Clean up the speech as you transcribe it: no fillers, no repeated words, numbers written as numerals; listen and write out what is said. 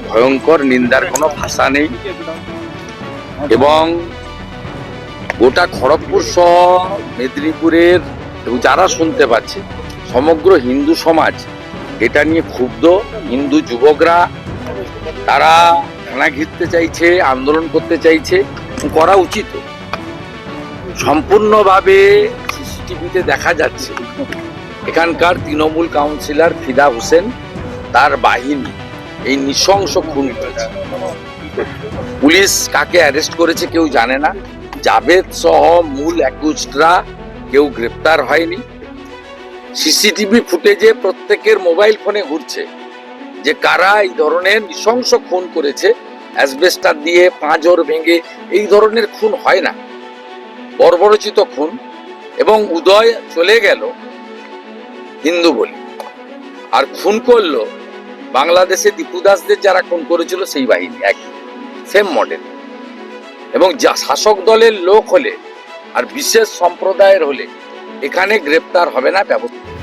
ভয়ঙ্কর, নিন্দার কোনো ভাষা নেই। এবং গোটা খড়গপুর সহ মেদিনীপুরের যারা শুনতে পাচ্ছে, সমগ্র হিন্দু সমাজ এটা নিয়ে ক্ষুব্ধ। হিন্দু যুবকরা তারা থানা ঘিরতে চাইছে, আন্দোলন করতে চাইছে, করা উচিত। সম্পূর্ণভাবে সিসিটিভিতে দেখা যাচ্ছে এখানকার তৃণমূল কাউন্সিলর ফিদা হোসেন তার বাহিনী এই নৃশংস খুন করেছে। পুলিশ কাকে অ্যারেস্ট করেছে কেউ জানে না। জাভেদ সহ মূল অ্যাকিউজডরা কেউ গ্রেপ্তার হয়নি। সিসিটিভি ফুটেজে প্রত্যেকের মোবাইল ফোনে ঘুরছে যে কারা এই ধরনের নৃশংস খুন করেছে। অ্যাসবেস্টার দিয়ে পাঁজর ভেঙে এই ধরনের খুন হয় না, বর্বরচিত খুন। এবং উদয় চলে গেল হিন্দু বলে, আর খুন করলো বাংলাদেশে দীপু দাসদের যারা খুন করেছিল সেই বাহিনী, একই সেম মডেল। এবং যা শাসক দলের লোক হলে আর বিশেষ সম্প্রদায়ের হলে এখানে গ্রেপ্তার হবে না, ব্যবস্থা